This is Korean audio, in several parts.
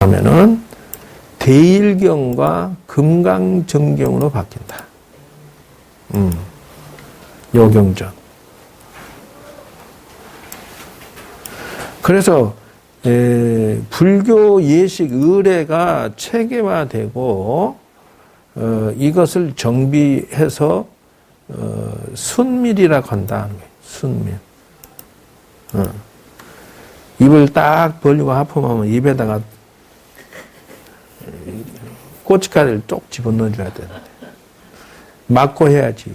하면은 대일경과 금강정경으로 바뀐다. 요경전. 그래서 불교 예식 의례가 체계화되고 이것을 정비해서 순밀이라고 한다는 거예요. 순밀. 입을 딱 벌리고 하품하면 입에다가 고춧가루를 쪽 집어넣어줘야 되는데 막고 해야지.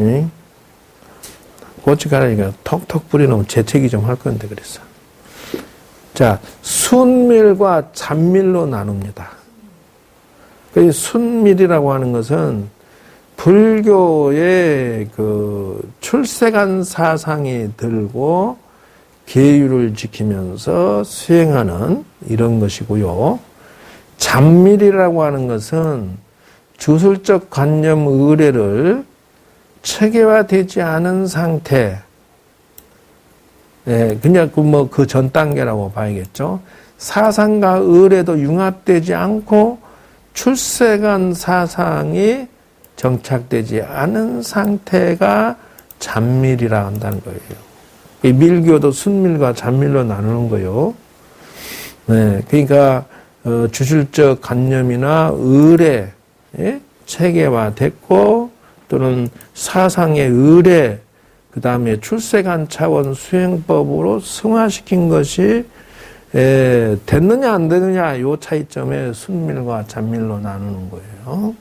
응? 고춧가루가 톡톡 뿌려놓으면 재채기 좀 할 건데 그랬어. 자, 순밀과 잔밀로 나눕니다. 그 순밀이라고 하는 것은 불교의 그 출세간 사상이 들고 계율을 지키면서 수행하는 이런 것이고요. 잔밀이라고 하는 것은 주술적 관념 의례를 체계화되지 않은 상태, 그냥 그 전 단계라고 봐야겠죠. 사상과 의례도 융합되지 않고 출세간 사상이 정착되지 않은 상태가 잔밀이라 한다는 거예요. 이 밀교도 순밀과 잔밀로 나누는 거예요. 네, 그러니까 주술적 관념이나 의례 체계화됐고 또는 사상의 의례 그 다음에 출세간 차원 수행법으로 승화시킨 것이 됐느냐 안 되느냐 요 차이점에 순밀과 잔밀로 나누는 거예요.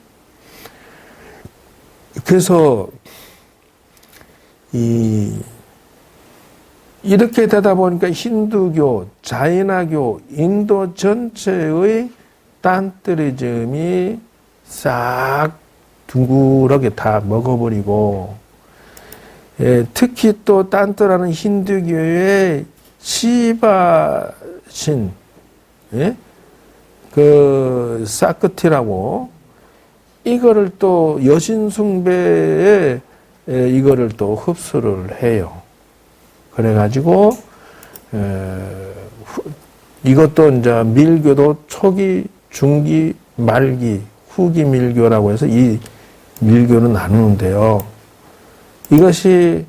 그래서 이렇게 되다 보니까 힌두교, 자이나교, 인도 전체의 딴뜨리즘이 싹 둥그렇게 다 먹어버리고 특히 또 딴뜨라는 힌두교의 시바신, 그 사크티라고 이거를 또 여신숭배에 이거를 또 흡수를 해요. 그래가지고 이것도 이제 밀교도 초기, 중기, 말기, 후기 밀교라고 해서 이 밀교는 나누는데요. 이것이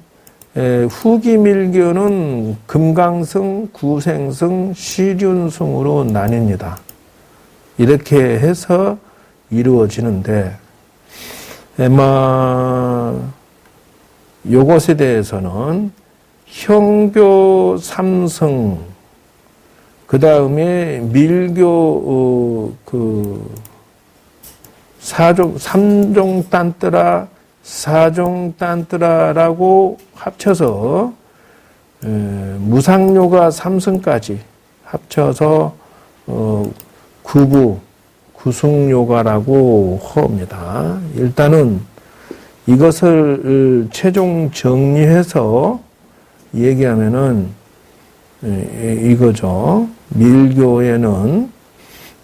후기 밀교는 금강승, 구생승, 시륜승으로 나뉩니다. 이렇게 해서 이루어지는데 요것에 대해서는 형교 삼성, 그 다음에 밀교 삼종 딴뜨라, 사종 딴뜨라라고 합쳐서 무상요가 삼성까지 합쳐서 구승요가라고 합니다. 일단은 이것을 최종 정리해서 얘기하면은 이거죠. 밀교에는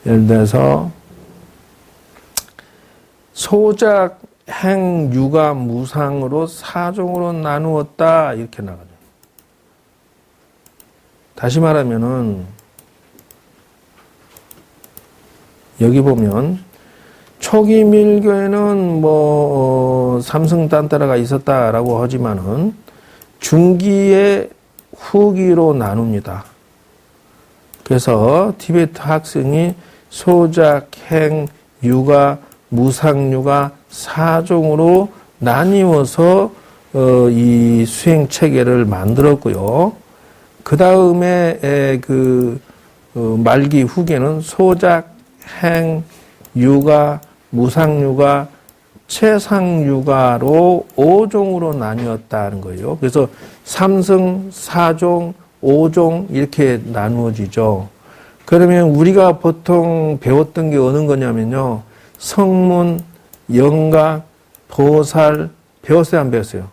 예를 들어서 소작, 행, 유가, 무상으로 사종으로 나누었다 이렇게 나가죠. 다시 말하면은 여기 보면 초기 밀교에는 삼승단따라가 있었다라고 하지만은 중기에 후기로 나눕니다. 그래서 티베트 학생이 소작, 행, 유가, 무상유가 사종으로 나뉘어서 이 수행 체계를 만들었고요. 그 다음에 말기 후기는 소작, 행, 유가, 무상유가, 최상유가로 5종으로 나뉘었다는 거예요. 그래서 삼승, 사종, 5종 이렇게 나누어지죠. 그러면 우리가 보통 배웠던 게 어느 거냐면요. 성문, 영각, 보살 배웠어요, 안 배웠어요?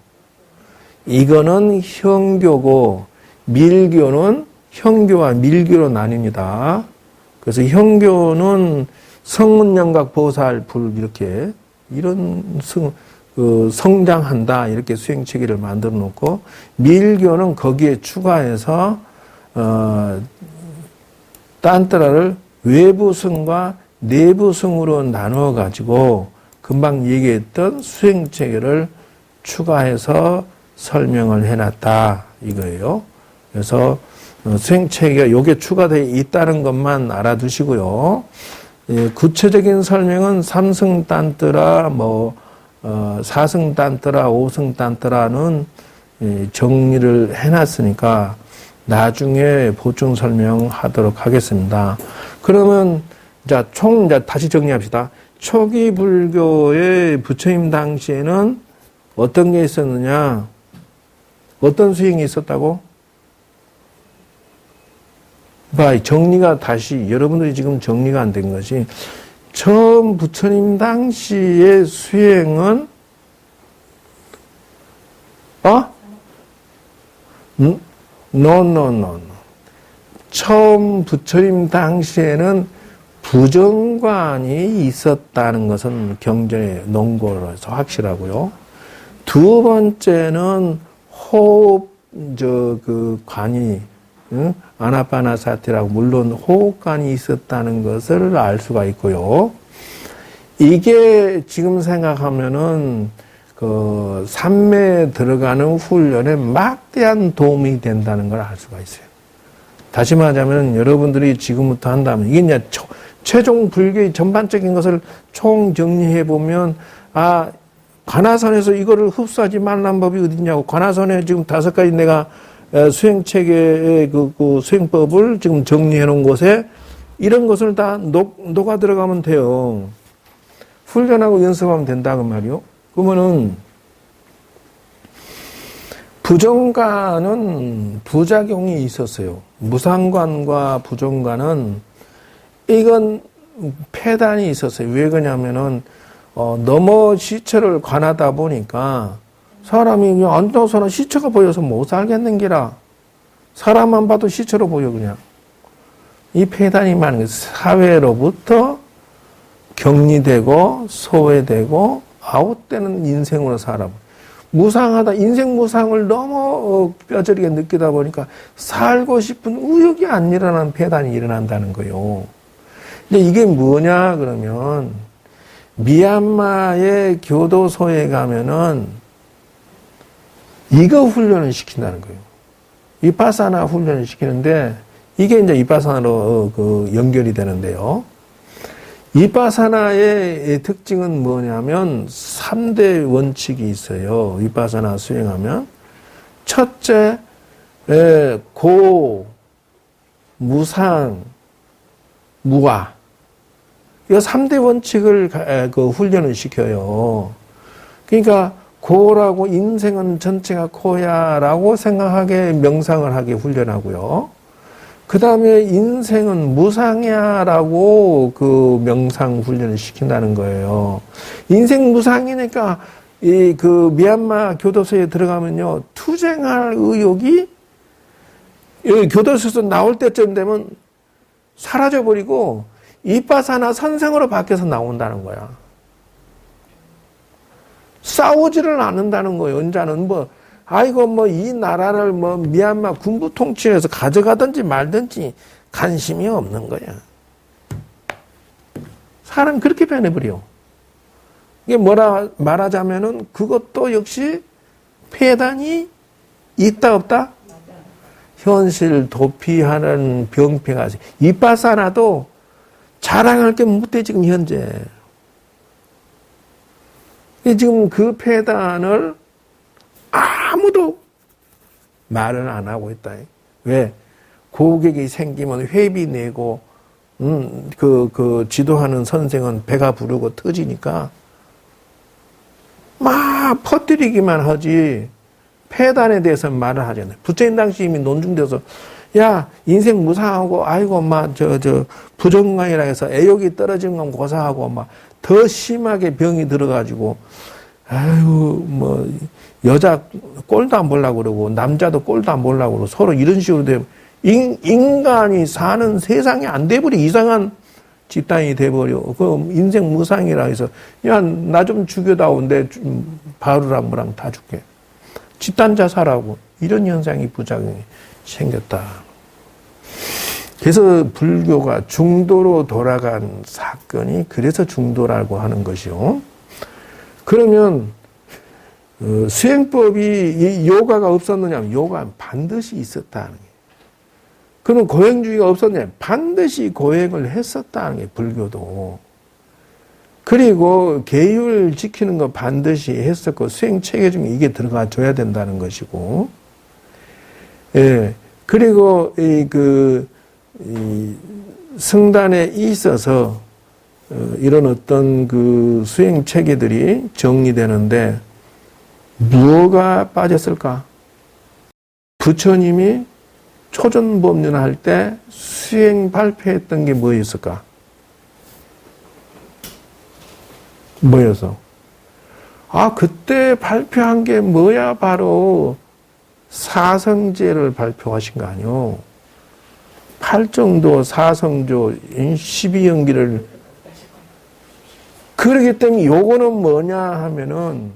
이거는 형교고 밀교는 형교와 밀교로 나뉩니다. 그래서 형교는 성문, 영각, 보살, 불 이렇게 이런 성장한다 이렇게 수행 체계를 만들어 놓고 밀교는 거기에 추가해서 딴따라를 외부성과 내부성으로 나누어 가지고 금방 얘기했던 수행체계를 추가해서 설명을 해놨다 이거예요. 그래서 수행체계가 요게 추가되어 있다는 것만 알아두시고요. 구체적인 설명은 3승 딴뜨라, 4승 딴뜨라, 5승 딴뜨라는 정리를 해놨으니까 나중에 보충 설명하도록 하겠습니다. 그러면 자, 다시 정리합시다. 초기 불교의 부처님 당시에는 어떤 게 있었느냐? 어떤 수행이 있었다고? 정리가 다시, 여러분들이 지금 정리가 안 된 것이, 처음 부처님 당시의 수행은, No. 처음 부처님 당시에는 부정관이 있었다는 것은 경전의 논거로서 확실하고요. 두 번째는 호흡, 관이, 아나파나사티라고 물론 호흡관이 있었다는 것을 알 수가 있고요. 이게 지금 생각하면은 삼매에 들어가는 훈련에 막대한 도움이 된다는 걸 알 수가 있어요. 다시 말하자면 여러분들이 지금부터 한다면 이게 이제 최종 불교의 전반적인 것을 총 정리해 보면 관화선에서 이거를 흡수하지 말란 법이 어딨냐고. 관화선에 지금 5가지 내가 수행체계의 그 수행법을 지금 정리해 놓은 곳에 이런 것을 다 녹아 들어가면 돼요. 훈련하고 연습하면 된다 그 말이요. 그러면은 부정관은 부작용이 있었어요. 무상관과 부정관은 이건 폐단이 있었어요. 왜 그러냐면은 너무 시체를 관하다 보니까 사람이 그냥 앉아서는 시체가 보여서 못 살겠는기라. 사람만 봐도 시체로 보여 그냥. 이 폐단이 많은 거예요. 사회로부터 격리되고 소외되고 아웃되는 인생으로 살아버려. 무상하다. 인생 무상을 너무 뼈저리게 느끼다 보니까 살고 싶은 의욕이 안 일어나는 폐단이 일어난다는 거예요. 근데 이게 뭐냐 그러면 미얀마의 교도소에 가면은 이거 훈련을 시킨다는 거예요. 위파사나 훈련을 시키는데 이게 이제 위파사나로 연결이 되는데요. 위파사나의 특징은 뭐냐면 3대 원칙이 있어요. 위파사나 수행하면 첫째, 고, 무상, 무아. 이 3대 원칙을 훈련을 시켜요. 그러니까 고라고 인생은 전체가 고야라고 생각하게 명상을 하게 훈련하고요. 그 다음에 인생은 무상이야라고 그 명상 훈련을 시킨다는 거예요. 인생 무상이니까 미얀마 교도소에 들어가면요, 투쟁할 의욕이 여기 교도소에서 나올 때쯤 되면 사라져버리고 이빠사나 선생으로 바뀌어서 나온다는 거야. 싸우지를 않는다는 거예요. 언자는 이 나라를 미얀마 군부 통치해서 가져가든지 말든지 관심이 없는 거야. 사람 그렇게 변해버려. 이게 말하자면은 그것도 역시 폐단이 있다 없다? 현실 도피하는 병폐가 있어요. 이빠사나도 자랑할 게 못돼 지금 현재. 지금 그 폐단을 아무도 말을 안 하고 있다. 왜? 고객이 생기면 회비 내고, 지도하는 선생은 배가 부르고 터지니까, 막 퍼뜨리기만 하지, 폐단에 대해서 말을 하지 않아요. 부처님 당시 이미 논중돼서, 야, 인생 무상하고, 아이고, 부정관이라 해서 애욕이 떨어진 건 고사하고, 더 심하게 병이 들어가지고, 여자 꼴도 안 보려고 그러고, 남자도 꼴도 안 보려고 그러고, 서로 이런 식으로 되면, 인간이 사는 세상이 안 돼버려. 이상한 집단이 돼버려. 그 인생 무상이라 해서, 야, 나 좀 죽여다오. 내 바루랑 뭐랑 다 줄게. 집단 자살하고, 이런 현상이 부작용이 생겼다. 그래서 불교가 중도로 돌아간 사건이 그래서 중도라고 하는 것이요. 그러면 수행법이 이 요가가 없었느냐? 요가는 반드시 있었다는 거예요. 그럼 고행주의가 없었냐? 반드시 고행을 했었다는 게 불교도. 그리고 계율 지키는 거 반드시 했었고 수행 체계 중에 이게 들어가 줘야 된다는 것이고, 예. 그리고 이 성단에 있어서 이런 어떤 그 수행 체계들이 정리되는데 무엇가 빠졌을까? 부처님이 초전법륜 할 때 수행 발표했던 게 뭐였을까? 뭐여서? 그때 발표한 게 뭐야? 바로 사성제를 발표하신 거 아니요? 팔정도, 사성조, 12연기를. 그렇기 때문에 요거는 뭐냐 하면은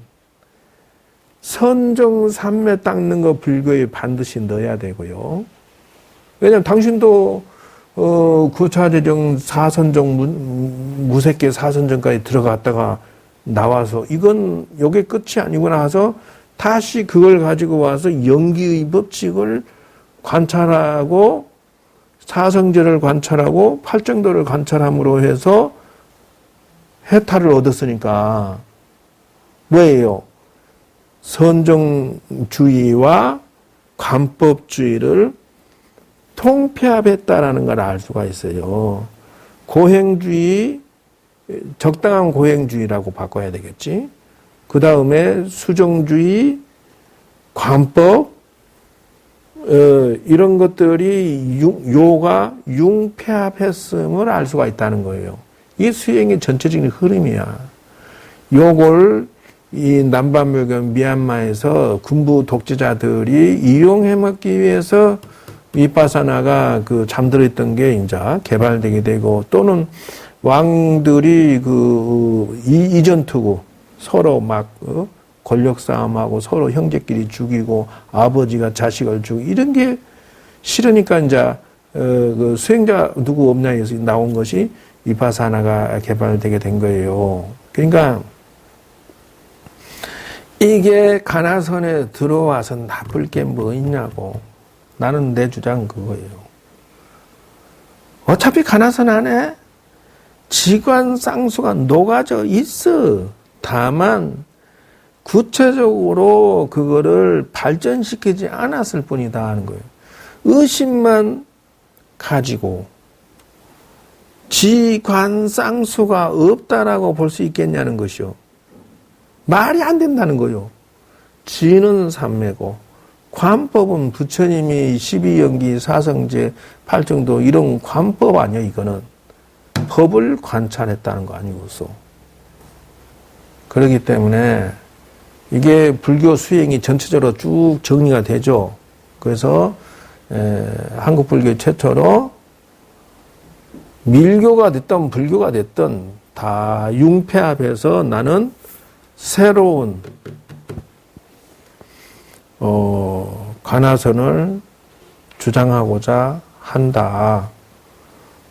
선정 삼매 닦는 거 불교에 반드시 넣어야 되고요. 왜냐면 당신도 구차재정 사선정 무색계 사선정까지 들어갔다가 나와서 이건 요게 끝이 아니고 나서 다시 그걸 가지고 와서 연기의 법칙을 관찰하고 사성제를 관찰하고 팔정도를 관찰함으로 해서 해탈을 얻었으니까 뭐예요? 선정주의와 관법주의를 통폐합했다라는 걸 알 수가 있어요. 고행주의, 적당한 고행주의라고 바꿔야 되겠지. 그 다음에 수정주의, 관법, 이런 것들이 요가 융폐합했음을 알 수가 있다는 거예요. 이게 수행의 전체적인 흐름이야. 요걸 이 남반묘경 미얀마에서 군부 독재자들이 이용해 먹기 위해서 위파사나가 잠들어 있던 게 이제 개발되게 되고, 또는 왕들이 이전 투구 서로 막 권력 싸움하고 서로 형제끼리 죽이고 아버지가 자식을 죽이고 이런 게 싫으니까 이제 수행자 누구 없냐 해서 나온 것이 위파사나가 개발되게 된 거예요. 그러니까 이게 가나선에 들어와서 나쁠 게 뭐 있냐고. 나는 내 주장 그거예요. 어차피 가나선 안에 지관 쌍수가 녹아져 있어. 다만 구체적으로 그거를 발전시키지 않았을 뿐이다 하는 거예요. 의심만 가지고 지관 쌍수가 없다라고 볼 수 있겠냐는 것이요. 말이 안 된다는 거요. 지는 삼매고 관법은 부처님이 12연기 사성제 팔정도 이런 관법 아니야. 이거는 법을 관찰했다는 거 아니고서. 그렇기 때문에 이게 불교 수행이 전체적으로 쭉 정리가 되죠. 그래서 한국 불교 최초로 밀교가 됐든 불교가 됐든 다 융폐합해서 나는 새로운 가나선을 주장하고자 한다.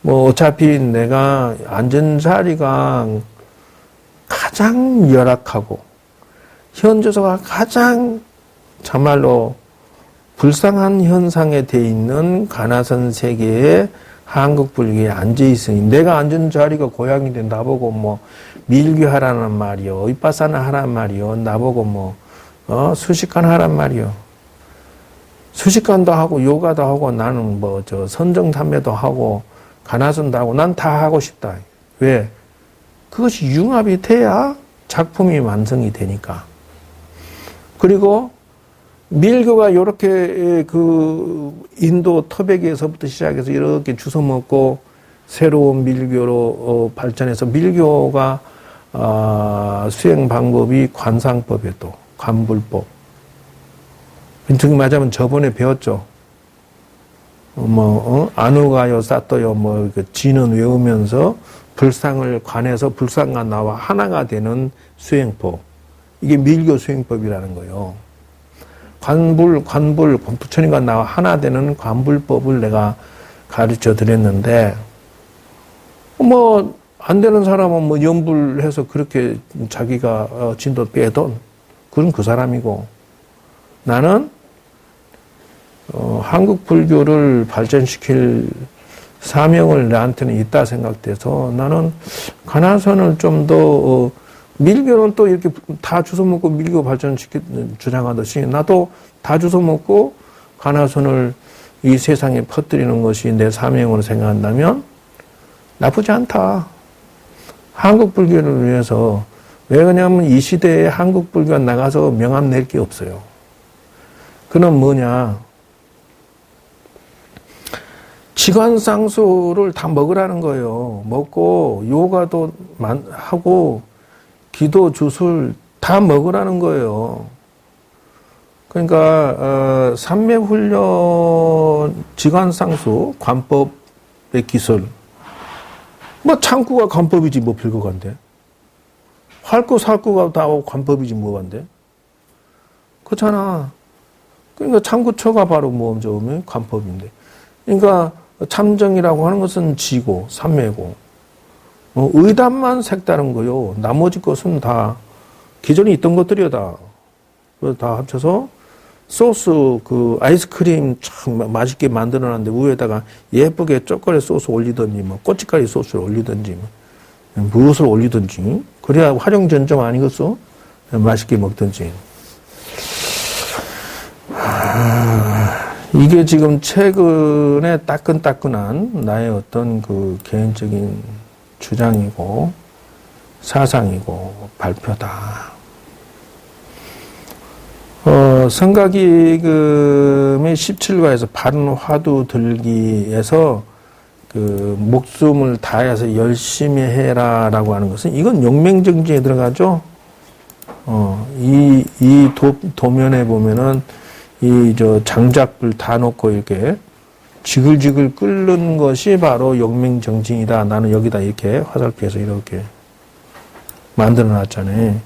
뭐 어차피 내가 앉은 자리가 가장 열악하고 현저소가 가장 정말로 불쌍한 현상에 돼 있는 가나선 세계에 한국 불교에 앉아 있으니 내가 앉은 자리가 고향인데 나보고 뭐 밀교하라는 말이요, 위파사나 하란 말이요, 나보고 뭐 수식관 하란 말이요. 수식관도 하고 요가도 하고 나는 뭐 선정담매도 하고 가나선도 하고 난 다 하고 싶다. 왜? 그것이 융합이 돼야 작품이 완성이 되니까. 그리고 밀교가 이렇게 인도 터베기에서부터 시작해서 이렇게 주워 먹고 새로운 밀교로 발전해서 밀교가 수행 방법이 관상법에도 관불법. 빈통이 맞으면 저번에 배웠죠. 아누가요 사또요 지는 외우면서 불상을 관해서 불상과 나와 하나가 되는 수행법. 이게 밀교 수행법이라는 거예요. 관불 부처님과 나와 하나 되는 관불법을 내가 가르쳐 드렸는데, 뭐, 안 되는 사람은 뭐 염불해서 그렇게 자기가 진도 빼던, 그건 그 사람이고, 나는, 한국 불교를 발전시킬 사명을 나한테는 있다 생각돼서 나는 가나선을 좀 더, 밀교는 또 이렇게 다 주워먹고 밀교 주장하듯이 나도 다 주워먹고 가나선을 이 세상에 퍼뜨리는 것이 내 사명으로 생각한다면 나쁘지 않다. 한국 불교를 위해서, 왜 그러냐면 이 시대에 한국 불교가 나가서 명함 낼 게 없어요. 그는 뭐냐? 직관상수를 다 먹으라는 거예요. 먹고 요가도 하고 기도 주술 다 먹으라는 거예요. 그러니까 삼매훈련 직관상수 관법의 기술, 뭐 창구가 관법이지 뭐 별거간데, 활구 살구가 다 관법이지 뭐간데, 그렇잖아. 그러니까 참구처가 바로 뭐죠? 관법인데. 그러니까 참정이라고 하는 것은 지고 삼매고, 의단만 색다른 거요. 나머지 것은 다 기존에 있던 것들이야 다. 그래서 다 합쳐서 소스 그 아이스크림 참 맛있게 만들어놨는데 위에다가 예쁘게 초콜릿 소스 올리든지 뭐 고춧가루 소스를 올리든지 뭐 무엇을 올리든지 그래야 화룡전점 아니겠어? 맛있게 먹든지. 이게 지금 최근에 따끈따끈한 나의 어떤 그 개인적인 주장이고 사상이고 발표다. 성가기금의 17과에서 바른 화두 들기에서 그 목숨을 다해서 열심히 해라라고 하는 것은 이건 용맹정진에 들어가죠. 이 도면에 보면은 이 장작불 다 놓고 이렇게 지글지글 끓는 것이 바로 용맹정진이다. 나는 여기다 이렇게 화살표에서 이렇게 만들어 놨잖아요.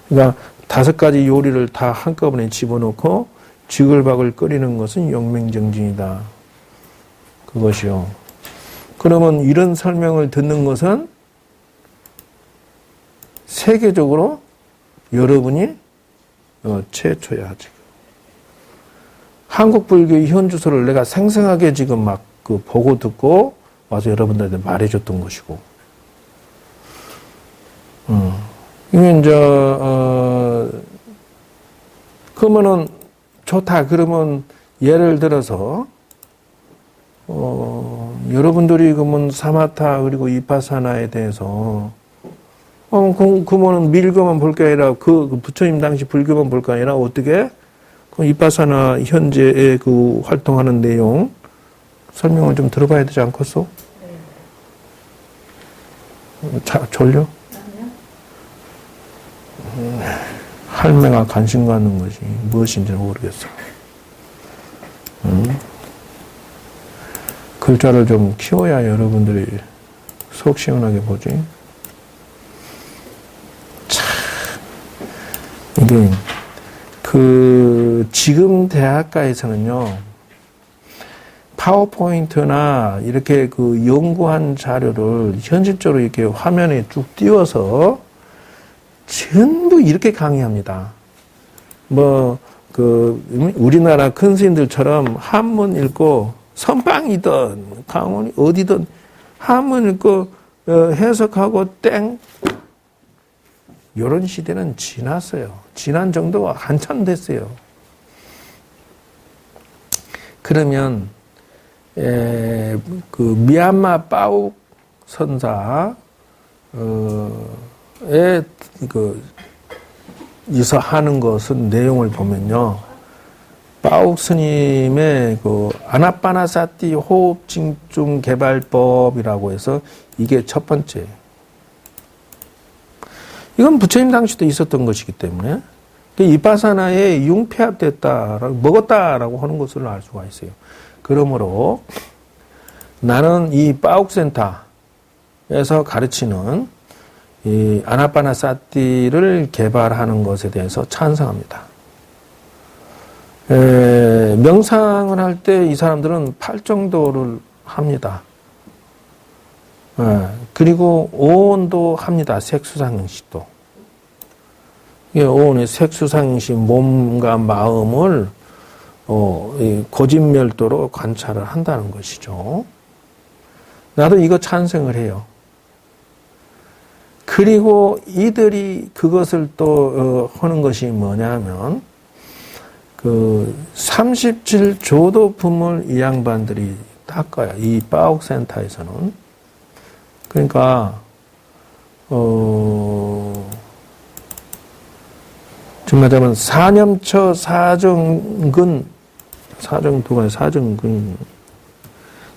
그러니까 5가지 요리를 다 한꺼번에 집어넣고 지글박을 끓이는 것은 용맹정진이다. 그것이요. 그러면 이런 설명을 듣는 것은 세계적으로 여러분이 최초야, 지금. 한국 불교의 현주소를 내가 생생하게 지금 막 보고 듣고 와서 여러분들한테 말해줬던 것이고. 이게 이제, 그러면은 좋다. 그러면 예를 들어서, 여러분들이 그러면 사마타 그리고 이파사나에 대해서, 그러면은 밀교만 볼 게 아니라 그 부처님 당시 불교만 볼 게 아니라 어떻게? 그 이파사나 현재의 그 활동하는 내용 설명을 좀 들어봐야 되지 않겠어? 네. 졸려? 할매가 관심 갖는 것이 무엇인지 모르겠어. 글자를 좀 키워야 여러분들이 속 시원하게 보지. 참, 이게 지금 대학가에서는요, 파워포인트나 이렇게 연구한 자료를 현실적으로 이렇게 화면에 쭉 띄워서 전부 이렇게 강의합니다. 우리나라 큰 스님들처럼 한문 읽고, 선방이든, 강원이 어디든, 한문 읽고, 해석하고, 땡. 요런 시대는 지났어요. 지난 정도가 한참 됐어요. 그러면, 미얀마 빠욱 선사, 이서 하는 것은 내용을 보면요. 빠욱 스님의 아나빠나사티 호흡 집중 개발법이라고 해서 이게 첫 번째. 이건 부처님 당시도 있었던 것이기 때문에 이파사나에 융폐합됐다라고 먹었다라고 하는 것을 알 수가 있어요. 그러므로 나는 이 빠욱 센터에서 가르치는 이 아나빠나사티를 개발하는 것에 대해서 찬성합니다. 명상을 할 때 이 사람들은 팔정도를 합니다. 그리고 오온도 합니다. 색수상행시도. 이게 오온의 색수상행시 몸과 마음을 고진멸도로 관찰을 한다는 것이죠. 나도 이거 찬성을 해요. 그리고 이들이 그것을 또 하는 것이 뭐냐면 37조도품을 이 양반들이 닦아요. 이 빠옥센터에서는. 그러니까 정말 말하면 사념처 사정근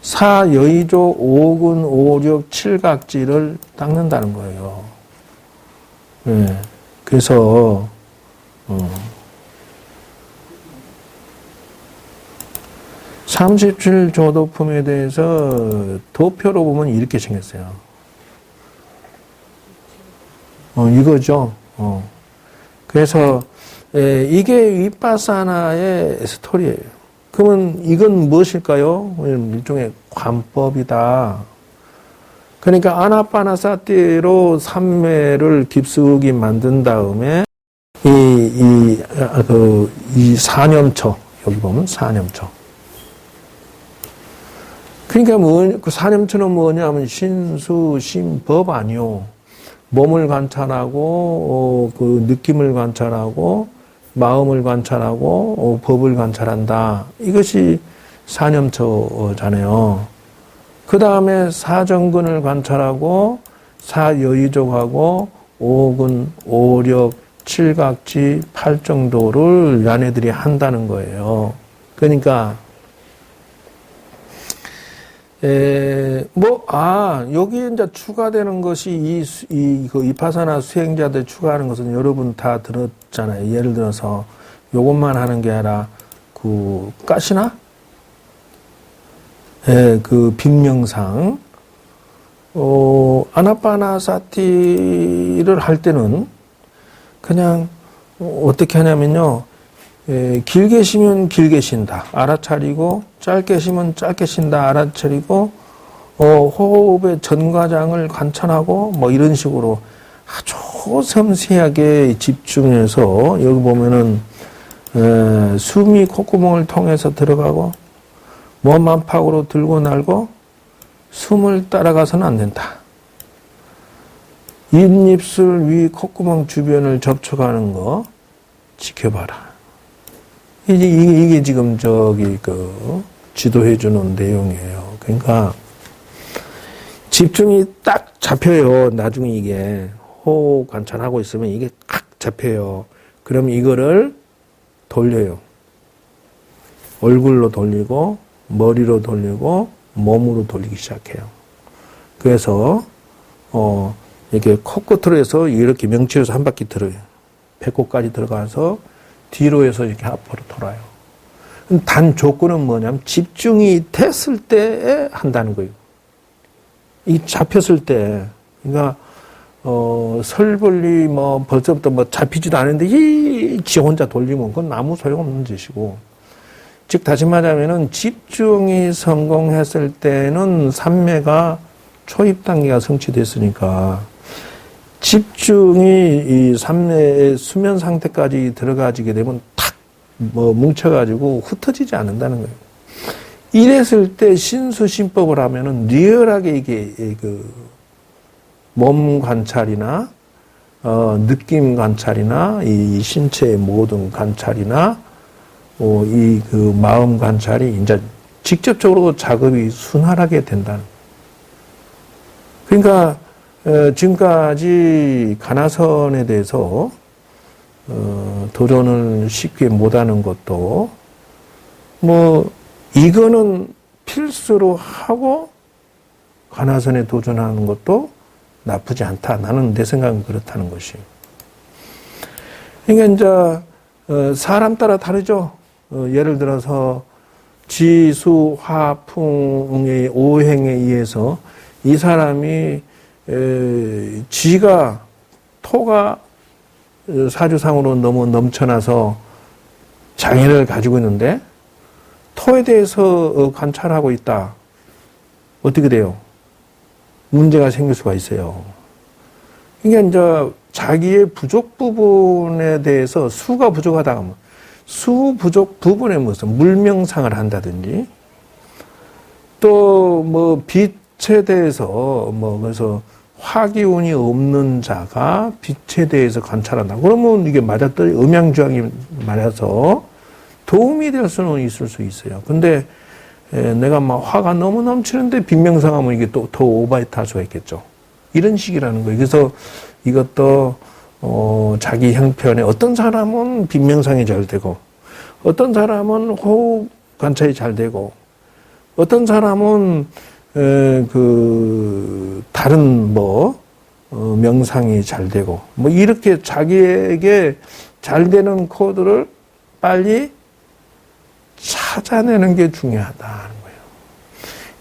사여의조 오근 오력 칠각지를 닦는다는 거예요. 네. 그래서 37조도품에 대해서 도표로 보면 이렇게 생겼어요. 이거죠. 그래서 이게 위파사나의 스토리예요. 그러면 이건 무엇일까요? 일종의 관법이다. 그러니까 아나파나사티로 삼매를 깊숙이 만든 다음에 이 사념처, 여기 보면 사념처. 그러니까 그 사념처는 뭐냐면 신수 신법 아니요. 몸을 관찰하고 그 느낌을 관찰하고 마음을 관찰하고 법을 관찰한다. 이것이 사념처잖아요. 그 다음에 사정근을 관찰하고 사여의족하고 오근, 오력, 칠각지, 팔정도를 야네들이 한다는 거예요. 그러니까 여기 이제 추가되는 것이 그 이파사나 수행자들 추가하는 것은 여러분 다 들었잖아요. 예를 들어서 요것만 하는 게 아니라, 가시나? 그 빈명상, 아나파나사티를 할 때는 그냥, 어떻게 하냐면요. 길게 쉬면 길게 쉰다. 알아차리고, 짧게 쉬면 짧게 쉰다. 알아차리고, 호흡의 전과장을 관찰하고, 이런 식으로 아주 섬세하게 집중해서, 여기 보면은, 숨이 콧구멍을 통해서 들어가고, 몸 안팎으로 들고 날고, 숨을 따라가서는 안 된다. 입입술 위 콧구멍 주변을 접촉하는 거 지켜봐라. 이게 지금 지도해주는 내용이에요. 그러니까 집중이 딱 잡혀요. 나중에 이게 호흡 관찰하고 있으면 이게 딱 잡혀요. 그럼 이거를 돌려요. 얼굴로 돌리고 머리로 돌리고 몸으로 돌리기 시작해요. 그래서 이렇게 코끝으로 해서 이렇게 명치에서 한 바퀴 들어요. 배꼽까지 들어가서 뒤로 해서 이렇게 앞으로 돌아요. 단 조건은 뭐냐면 집중이 됐을 때에 한다는 거예요. 이 잡혔을 때, 그러니까 설벌리 벌써부터 잡히지도 않은데 지 혼자 돌리면 그건 아무 소용없는 짓이고, 즉 다시 말하면은 집중이 성공했을 때는 삼매가 초입 단계가 성취됐으니까. 집중이 이 삼매의 수면 상태까지 들어가지게 되면 탁 뭉쳐가지고 흩어지지 않는다는 거예요. 이랬을 때 신수신법을 하면은 리얼하게 이게 몸 관찰이나 느낌 관찰이나 이 신체의 모든 관찰이나 이 마음 관찰이 이제 직접적으로 작업이 순활하게 된다는 거예요. 그러니까 지금까지 가나선에 대해서 도전을 쉽게 못하는 것도 이거는 필수로 하고 가나선에 도전하는 것도 나쁘지 않다. 나는 내 생각은 그렇다는 것이. 그러니까 이제 사람 따라 다르죠. 예를 들어서 지수 화풍의 오행에 의해서 이 사람이 지가 토가 사주상으로 너무 넘쳐나서 장애를 가지고 있는데 토에 대해서 관찰하고 있다. 어떻게 돼요? 문제가 생길 수가 있어요. 이게 이제 자기의 부족 부분에 대해서 수가 부족하다 하면 수 부족 부분에 무슨 물명상을 한다든지 또 뭐 빛에 대해서 뭐 그래서 화기운이 없는 자가 빛에 대해서 관찰한다. 그러면 이게 맞았더니 음양주항이 맞아서 도움이 될 수는 있을 수 있어요. 근데 내가 막 화가 너무 넘치는데 빛명상하면 이게 또 더 오바이트 할 수가 있겠죠. 이런 식이라는 거예요. 그래서 이것도 자기 형편에 어떤 사람은 빛명상이 잘 되고 어떤 사람은 호흡 관찰이 잘 되고 어떤 사람은 다른 명상이 잘 되고 뭐 이렇게 자기에게 잘 되는 코드를 빨리 찾아내는 게 중요하다는 거예요.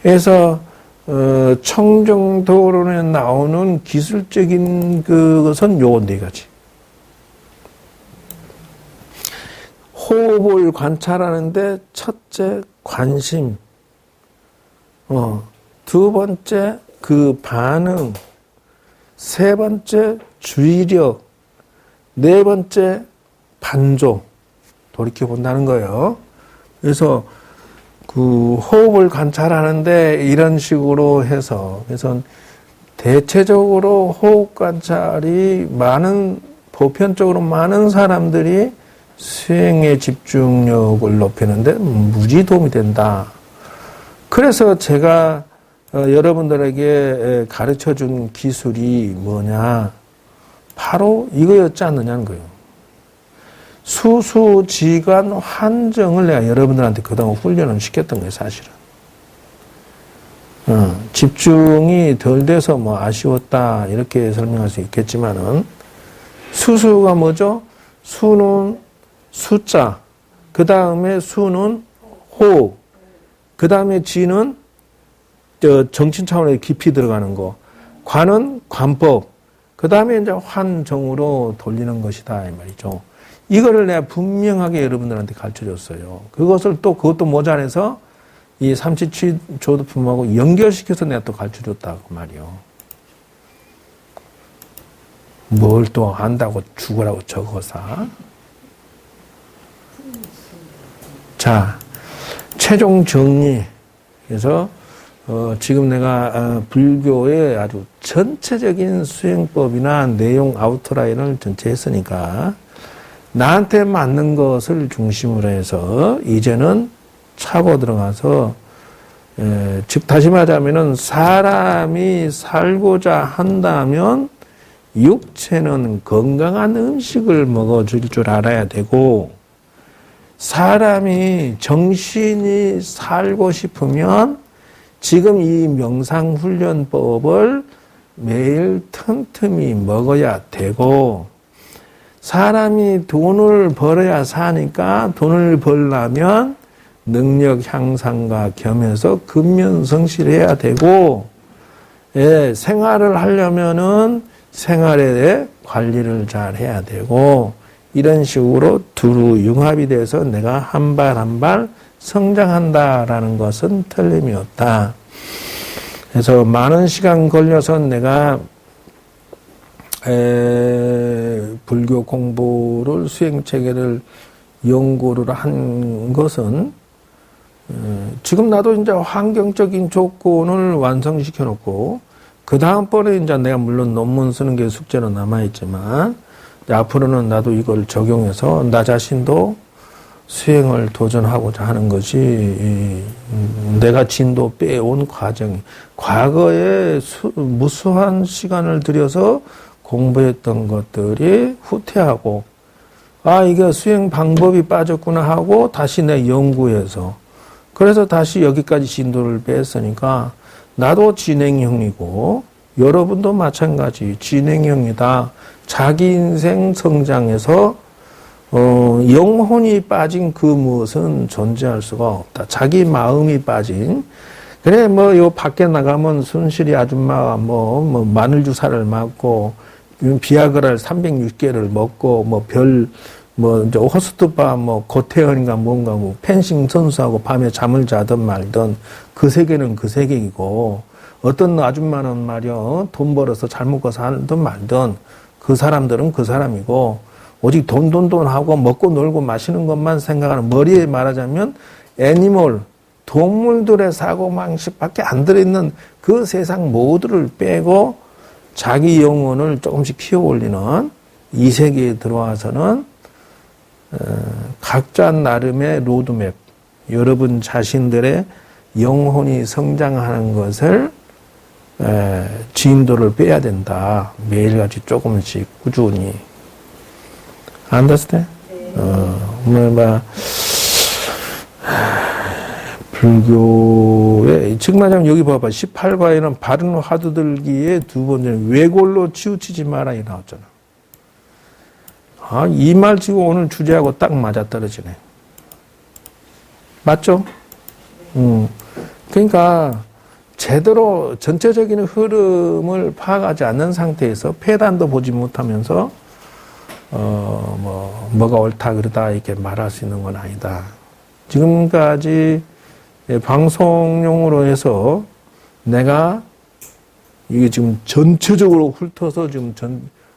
그래서 청정도론에 나오는 기술적인 그것은 요 네 가지. 호흡을 관찰하는데 첫째 관심, 두 번째 그 반응, 세 번째 주의력, 네 번째 반조 돌이켜 본다는 거예요. 그래서 그 호흡을 관찰하는데 이런 식으로 해서 그래서 대체적으로 호흡 관찰이 보편적으로 많은 사람들이 수행의 집중력을 높이는데 무지 도움이 된다. 그래서 제가 여러분들에게 가르쳐 준 기술이 뭐냐? 바로 이거였지 않느냐는 거예요. 수수지간 환정을 내가 여러분들한테 그동안 훈련을 시켰던 거예요, 사실은. 집중이 덜 돼서 뭐 아쉬웠다, 이렇게 설명할 수 있겠지만은, 수수가 뭐죠? 수는 숫자, 그 다음에 수는 호흡, 그 다음에 지는 정신 차원의 깊이 들어가는 거, 관은 관법, 그 다음에 이제 환정으로 돌리는 것이다, 이 말이죠. 이거를 내가 분명하게 여러분들한테 가르쳐 줬어요. 그것도 모자라서 이 삼치조도품하고 연결시켜서 내가 또 가르쳐 줬다고 말이요. 뭘 또 안다고 죽으라고 적어사. 자, 최종 정리. 그래서 지금 내가 불교의 아주 전체적인 수행법이나 내용 아웃라인을 전체 했으니까 나한테 맞는 것을 중심으로 해서 이제는 차고 들어가서 즉 다시 말하자면은 사람이 살고자 한다면 육체는 건강한 음식을 먹어줄 줄 알아야 되고 사람이 정신이 살고 싶으면 지금 이 명상훈련법을 매일 틈틈이 먹어야 되고 사람이 돈을 벌어야 사니까 돈을 벌려면 능력 향상과 겸해서 근면성실해야 되고 생활을 하려면은 생활에 대해 관리를 잘 해야 되고 이런 식으로 두루 융합이 돼서 내가 한 발 한 발 성장한다라는 것은 틀림이 없다. 그래서 많은 시간 걸려서 내가 불교 공부를 수행체계를 연구를 한 것은 지금 나도 이제 환경적인 조건을 완성시켜 놓고 그 다음번에 이제 내가 물론 논문 쓰는 게 숙제로 남아있지만 앞으로는 나도 이걸 적용해서 나 자신도 수행을 도전하고자 하는 것이 내가 진도 빼온 과정. 과거에 무수한 시간을 들여서 공부했던 것들이 후퇴하고 이게 수행 방법이 빠졌구나 하고 다시 내 연구해서 그래서 다시 여기까지 진도를 뺐으니까 나도 진행형이고 여러분도 마찬가지 진행형이다. 자기 인생 성장에서 영혼이 빠진 그 무엇은 존재할 수가 없다. 자기 마음이 빠진 그래 요 밖에 나가면 순실이 아줌마가 마늘 주사를 맞고 비아그라를 306개를 먹고 별 뭐 이제 호스트바 뭐 고태현인가 뭔가 뭐 펜싱 선수하고 밤에 잠을 자든 말든 그 세계는 그 세계이고 어떤 아줌마는 말이야 돈 벌어서 잘 먹고 살든 말든 그 사람들은 그 사람이고 오직 돈 하고 먹고 놀고 마시는 것만 생각하는 머리에 말하자면 애니멀 동물들의 사고방식밖에 안 들어있는 그 세상 모두를 빼고 자기 영혼을 조금씩 키워 올리는 이 세계에 들어와서는 각자 나름의 로드맵, 여러분 자신들의 영혼이 성장하는 것을 진도를 빼야 된다. 매일같이 조금씩 꾸준히. Understand? 불교에, 즉 말하자면 여기 봐봐. 18과에는 바른 화두 들기에 두 번째는 외골로 치우치지 마라 이 나왔잖아. 아, 이 말 지금 오늘 주제하고 딱 맞아떨어지네. 맞죠? 그러니까 제대로 전체적인 흐름을 파악하지 않는 상태에서 폐단도 보지 못하면서 뭐가 옳다 그러다 이렇게 말할 수 있는 건 아니다. 지금까지 방송용으로 해서 내가 이게 지금 전체적으로 훑어서 지금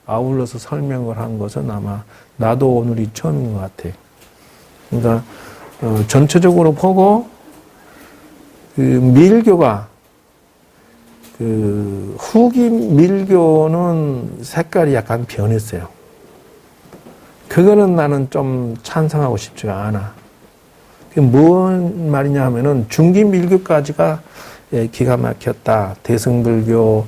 아울러서 설명을 한 것은 아마 나도 오늘이 처음인 것 같아. 그러니까 전체적으로 보고 그 밀교가 그 후기 밀교는 색깔이 약간 변했어요. 그거는 나는 좀 찬성하고 싶지가 않아. 그게 뭔 말이냐 하면은 중기 밀교까지가 기가 막혔다. 대승불교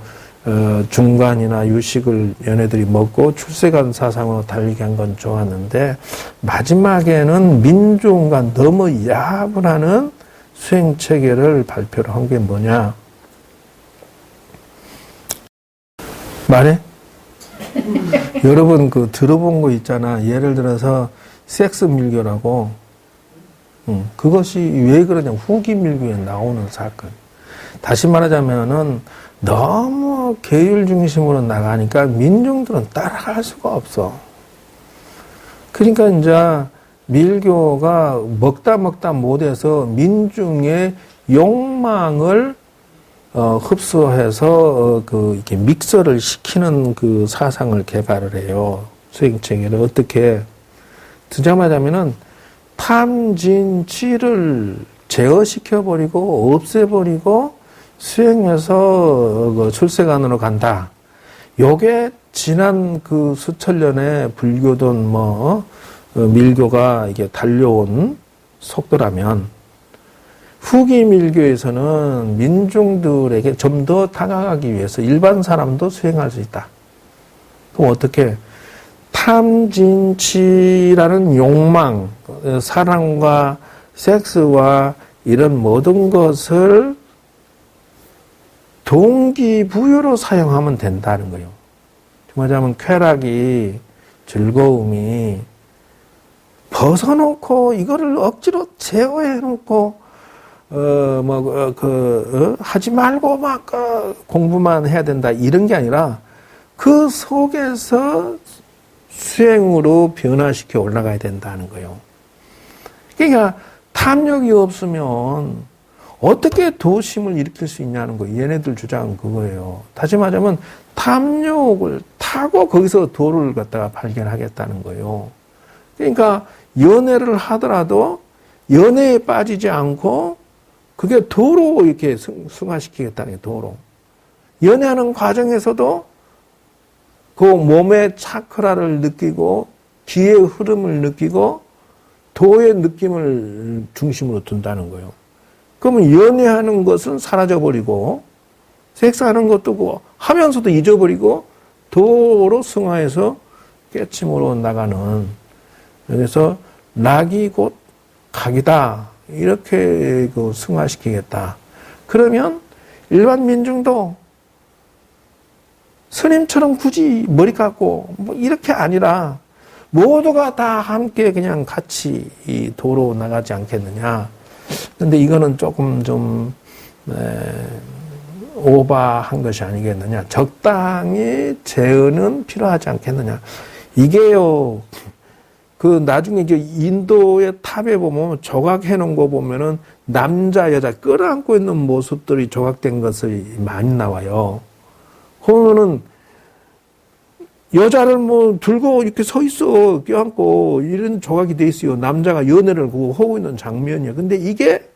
중간이나 유식을 얘네들이 먹고 출세관 사상으로 달리게 한 건 좋았는데 마지막에는 민중과 너무 야분하는 수행체계를 발표를 한 게 뭐냐? 말해? 여러분 그 들어본 거 있잖아. 예를 들어서 섹스 밀교라고. 그것이 왜 그러냐? 후기 밀교에 나오는 사건. 다시 말하자면은 너무 계율 중심으로 나가니까 민중들은 따라갈 수가 없어. 그러니까 이제 밀교가 먹다 못해서 민중의 욕망을 흡수해서 이렇게 믹서를 시키는 그 사상을 개발을 해요. 수행체계를 어떻게 듣자마자면은 탐진치를 제어시켜버리고 없애버리고 수행해서 출세관으로 간다. 요게 지난 그 수천 년의 불교든 밀교가 이게 달려온 속도라면 후기 밀교에서는 민중들에게 좀 더 다가가기 위해서 일반 사람도 수행할 수 있다. 그럼 어떻게? 탐진치라는 욕망, 사랑과 섹스와 이런 모든 것을 동기부여로 사용하면 된다는 거예요. 말하자면 쾌락이, 즐거움이 벗어놓고 이거를 억지로 제어해놓고 하지 말고 막 공부만 해야 된다 이런 게 아니라 그 속에서 수행으로 변화시켜 올라가야 된다는 거예요. 그러니까 탐욕이 없으면 어떻게 도심을 일으킬 수 있냐는 거예요. 얘네들 주장은 그거예요. 다시 말하자면 탐욕을 타고 거기서 도를 갖다가 발견하겠다는 거예요. 그러니까 연애를 하더라도 연애에 빠지지 않고 그게 도로 이렇게 승화시키겠다는 거예요. 도로. 연애하는 과정에서도 그 몸의 차크라를 느끼고 기의 흐름을 느끼고 도의 느낌을 중심으로 둔다는 거예요. 그러면 연애하는 것은 사라져버리고 섹스하는 것도 하면서도 잊어버리고 도로 승화해서 깨침으로 나가는, 그래서 낙이 곧 각이다 이렇게 승화시키겠다. 그러면 일반 민중도 스님처럼 굳이 머리 깎고 이렇게 아니라 모두가 다 함께 그냥 같이 이 도로 나가지 않겠느냐. 근데 이거는 조금 좀 오버한 것이 아니겠느냐. 적당히 제어는 필요하지 않겠느냐. 이게요 그 나중에 이제 인도의 탑에 보면 조각해 놓은 거 보면은 남자 여자 끌어안고 있는 모습들이 조각된 것이 많이 나와요. 그러면은 여자를 뭐 들고 이렇게 서 있어 껴안고 이런 조각이 돼 있어요. 남자가 연애를 하고 있는 장면이에요. 근데 이게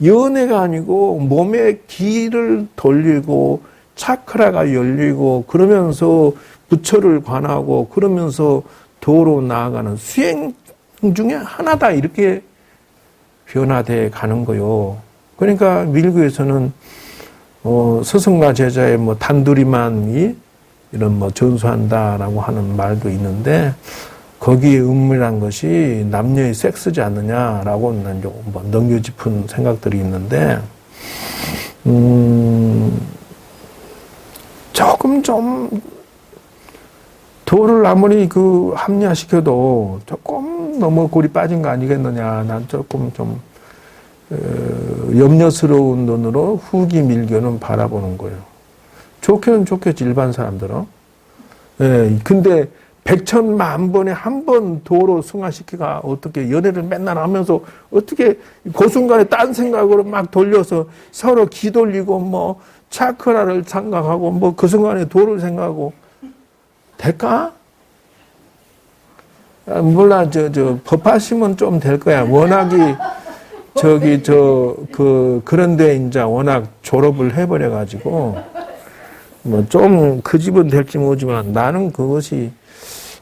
연애가 아니고 몸에 기를 돌리고 차크라가 열리고 그러면서 부처를 관하고 그러면서 도로 나아가는 수행 중에 하나다 이렇게 변화돼 가는 거요. 그러니까 밀교에서는 스승과 제자의 뭐 단둘이만이 이런 뭐 전수한다라고 하는 말도 있는데 거기에 은밀한 것이 남녀의 섹스지 않느냐라고 난 뭐 넘겨짚은 생각들이 있는데 조금 좀 도를 아무리 그 합리화시켜도 조금 너무 골이 빠진 거 아니겠느냐. 난 조금 좀 염려스러운 눈으로 후기 밀교는 바라보는 거예요. 좋게는 좋겠지 일반 사람들은. 예, 근데 백천만 번에 한 번 도로 승화시키가 어떻게 연애를 맨날 하면서 어떻게 그 순간에 딴 생각으로 막 돌려서 서로 기 돌리고 뭐 차크라를 생각하고 뭐 그 순간에 도를 생각하고 될까? 몰라, 법하시면 좀 될 거야. 워낙이, 그런데 이제 워낙 졸업을 해버려가지고, 뭐 좀 그 집은 될지 모르지만 나는 그것이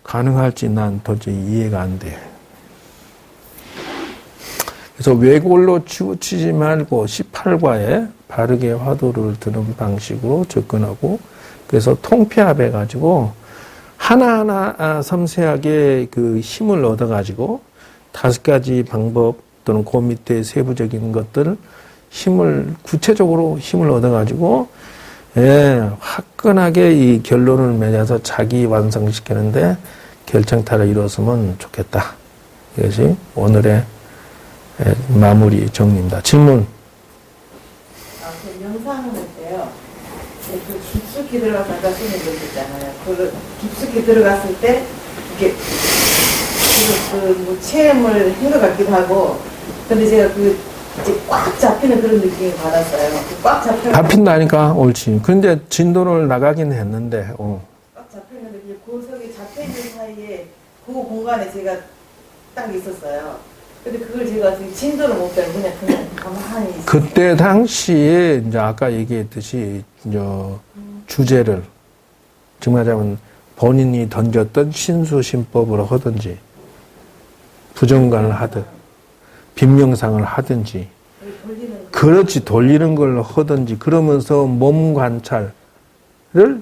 가능할지 난 도저히 이해가 안 돼. 그래서 외골로 치우치지 말고 18과에 바르게 화두를 드는 방식으로 접근하고, 그래서 통폐합해가지고, 하나하나 섬세하게 그 힘을 얻어가지고 5가지 방법 또는 그 밑에 세부적인 것들 구체적으로 힘을 얻어가지고 화끈하게 이 결론을 맺어서 자기 완성시키는데 결정타를 이뤘으면 좋겠다. 이것이 오늘의 마무리 정리입니다. 질문. 그 명상을 할 때요. 깊숙이 들어가서 아까 쓰는 거 있잖아요. 그 깊숙이 들어갔을 때 이게 뭐 체험을 한 것 같기도 하고, 근데 제가 이제 꽉 잡히는 그런 느낌을 받았어요. 꽉 잡힌다니까 옳지. 근데 진도를 나가긴 했는데. 꽉 잡혔는데 그 속에 잡혀 있는 사이에 그 공간에 제가 딱 있었어요. 근데 그걸 제가 진도를 못 빼고 그냥 가만히 있어요. 그때 당시에 이제 아까 얘기했듯이 주제를 정말하자면 본인이 던졌던 신수신법으로 하든지 부정관을 하든 빈명상을 하든지 그렇지 돌리는 걸 하든지 그러면서 몸 관찰을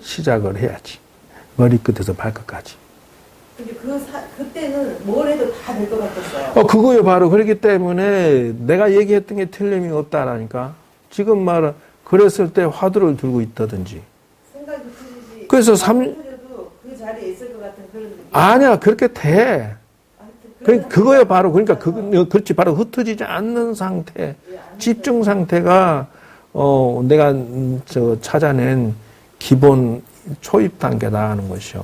시작을 해야지. 머리끝에서 발끝까지. 근데 그때는 뭘 해도 다 될 것 같았어요. 그거요 바로 그렇기 때문에 내가 얘기했던 게 틀림이 없다라니까. 지금 말은 그랬을 때 화두를 들고 있다든지. 생각이 틀리지. 그래서 그 자리에 있을 것 같은 그런 느낌. 아니야 그렇게 돼. 그거요 바로 그러니까 그렇지 바로 흩어지지 않는 상태, 집중 상태가 내가 찾아낸 기본 초입 단계다 하는 것이요.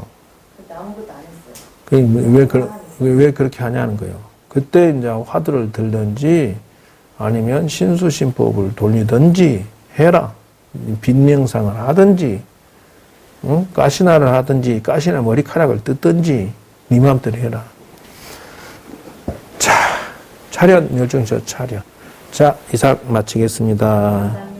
아무것도 안 했어요. 왜 그렇게 하냐는 거예요. 그때 이제 화두를 들든지 아니면 신수신법을 돌리든지 해라. 빈명상을 하든지, 가시나를 하든지 가시나 머리카락을 뜯든지 네 마음대로 해라. 자, 차렷 요정셔 차렷. 자, 이삭 마치겠습니다.